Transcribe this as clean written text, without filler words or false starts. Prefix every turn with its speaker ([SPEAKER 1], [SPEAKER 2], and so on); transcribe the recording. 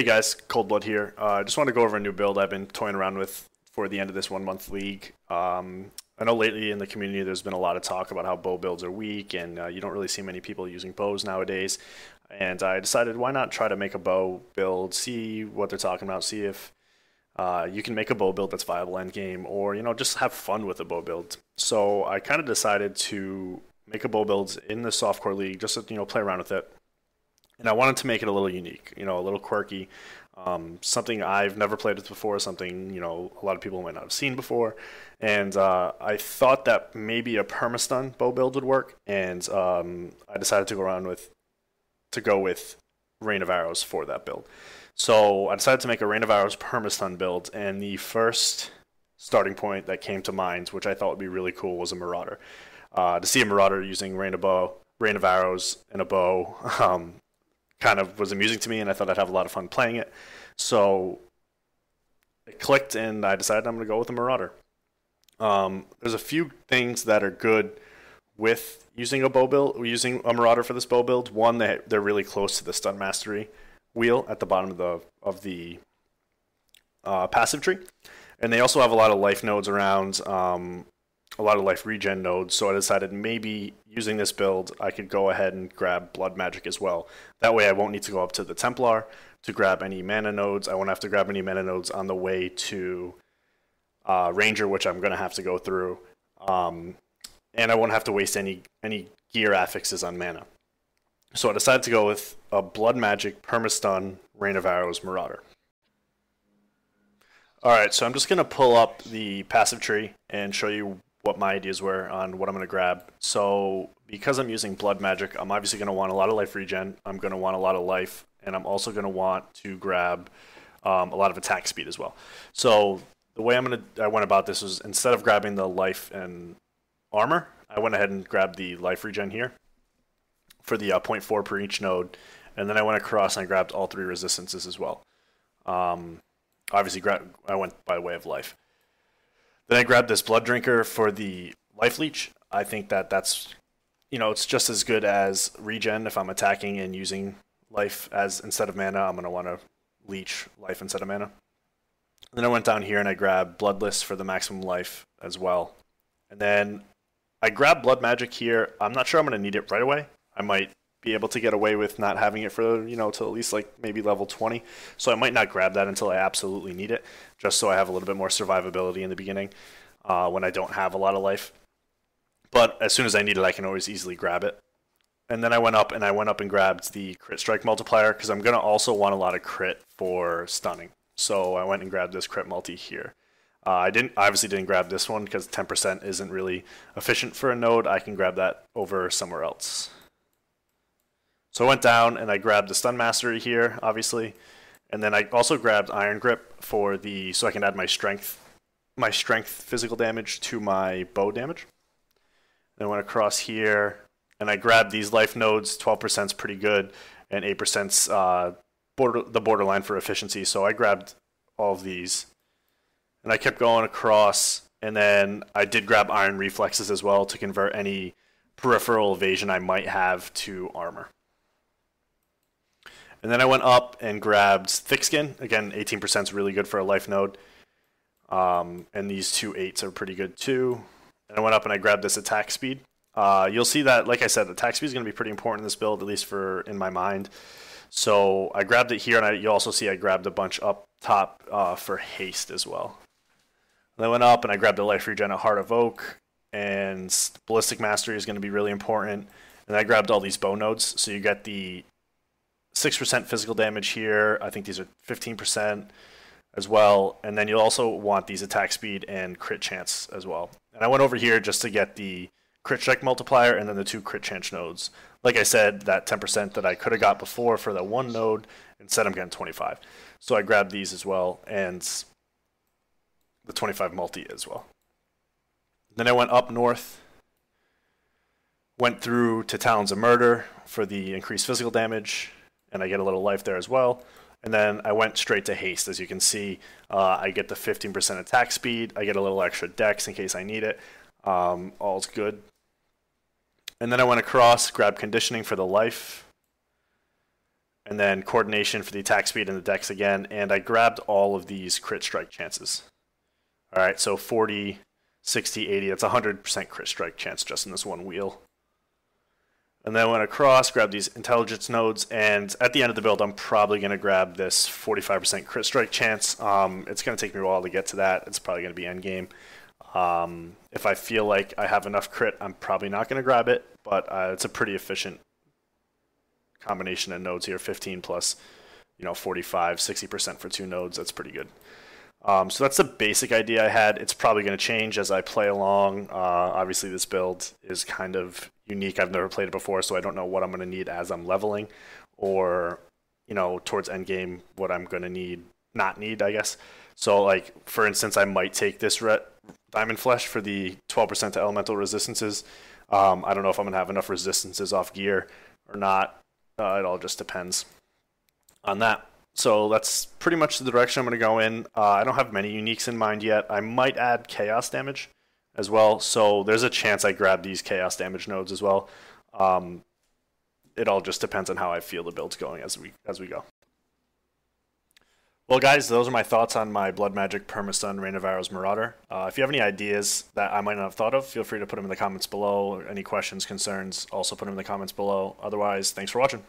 [SPEAKER 1] Hey guys, Cold Blood here. I just want to go over a new build I've been toying around with for the end of this 1 month league. I know lately in the community there's been a lot of talk about how bow builds are weak and you don't really see many people using bows nowadays. And I decided why not try to make a bow build, see what they're talking about, see if you can make a bow build that's viable end game, or just have fun with a bow build. So I kind of decided to make a bow build in the softcore league just to play around with it. And I wanted to make it a little unique, a little quirky, something I've never played with before, something a lot of people might not have seen before. And I thought that maybe a permastun bow build would work, and I decided to go with Rain of Arrows for that build. So I decided to make a Rain of Arrows permastun build, and the first starting point that came to mind, which I thought would be really cool, was a Marauder. To see a Marauder using Rain of Arrows and a bow kind of was amusing to me, and I thought I'd have a lot of fun playing it. So it clicked, and I decided I'm going to go with a Marauder. There's a few things that are good with using a Marauder for this bow build. One, they're really close to the stun mastery wheel at the bottom of the passive tree, and they also have a lot of life nodes around, a lot of life regen nodes. So I decided maybe using this build I could go ahead and grab blood magic as well. That way I won't need to go up to the Templar to grab any mana nodes. I won't have to grab any mana nodes on the way to Ranger, which I'm going to have to go through, and I won't have to waste any gear affixes on mana. So I decided to go with a blood magic permastun Rain of Arrows Marauder. Alright, so I'm just going to pull up the passive tree and show you what my ideas were on what I'm going to grab. So because I'm using blood magic, I'm obviously going to want a lot of life regen, I'm going to want a lot of life, and I'm also going to want to grab a lot of attack speed as well. So the way I went about this was, instead of grabbing the life and armor, I went ahead and grabbed the life regen here for the 0.4 per each node, and then I went across and I grabbed all 3 resistances as well. Obviously I went by way of life. Then I grabbed this blood drinker for the life leech. I think that's it's just as good as regen. If I'm attacking and using life as instead of mana, I'm going to want to leech life instead of mana. Then I went down here and I grabbed Bloodless for the maximum life as well. And then I grabbed Blood Magic here. I'm not sure I'm going to need it right away. I might be able to get away with not having it for, till at least like maybe level 20. So I might not grab that until I absolutely need it, just so I have a little bit more survivability in the beginning when I don't have a lot of life. But as soon as I need it, I can always easily grab it. And then I went up and grabbed the crit strike multiplier, because I'm going to also want a lot of crit for stunning. So I went and grabbed this crit multi here. I obviously didn't grab this one because 10% isn't really efficient for a node. I can grab that over somewhere else. So I went down and I grabbed the stun mastery here, obviously, and then I also grabbed Iron Grip so I can add my strength physical damage to my bow damage. Then I went across here and I grabbed these life nodes. 12% is pretty good, and 8%'s the borderline for efficiency. So I grabbed all of these, and I kept going across, and then I did grab Iron Reflexes as well to convert any peripheral evasion I might have to armor. And then I went up and grabbed Thick Skin. Again, 18% is really good for a life node. And these 2 8s are pretty good too. And I went up and I grabbed this attack speed. You'll see that, like I said, attack speed is going to be pretty important in this build, at least in my mind. So I grabbed it here, and you also see I grabbed a bunch up top for haste as well. And I went up and I grabbed the life regen at Heart of Oak, and Ballistic Mastery is going to be really important. And I grabbed all these bow nodes, so you get the 6% physical damage here. I think these are 15% as well. And then you'll also want these attack speed and crit chance as well. And I went over here just to get the crit strike multiplier and then the 2 crit chance nodes. Like I said, that 10% that I could have got before for that 1 node, instead I'm getting 25. So I grabbed these as well, and the 25 multi as well. Then I went up north, went through to Talons of Murder for the increased physical damage, and I get a little life there as well. And then I went straight to haste. As you can see, I get the 15% attack speed. I get a little extra dex in case I need it. All's good. And then I went across, grabbed conditioning for the life, and then coordination for the attack speed and the dex again, and I grabbed all of these crit strike chances. All right, so 40, 60, 80, that's 100% crit strike chance just in this one wheel. And then went across, grabbed these intelligence nodes, and at the end of the build, I'm probably going to grab this 45% crit strike chance. It's going to take me a while to get to that. It's probably going to be endgame. If I feel like I have enough crit, I'm probably not going to grab it, but it's a pretty efficient combination of nodes here, 15 plus, 45, 60% for 2 nodes. That's pretty good. So that's the basic idea I had. It's probably going to change as I play along. Obviously, this build is kind of unique. I've never played it before, so I don't know what I'm going to need as I'm leveling, or towards endgame what I'm going to not need, I guess. So, like for instance, I might take this Diamond Flesh for the 12% to elemental resistances. I don't know if I'm going to have enough resistances off gear or not. It all just depends on that. So that's pretty much the direction I'm going to go in. I don't have many uniques in mind yet. I might add chaos damage as well. So there's a chance I grab these chaos damage nodes as well. It all just depends on how I feel the build's going as we go. Well, guys, those are my thoughts on my Blood Magic Permastun Reign of Arrows Marauder. If you have any ideas that I might not have thought of, feel free to put them in the comments below. Any questions, concerns, also put them in the comments below. Otherwise, thanks for watching.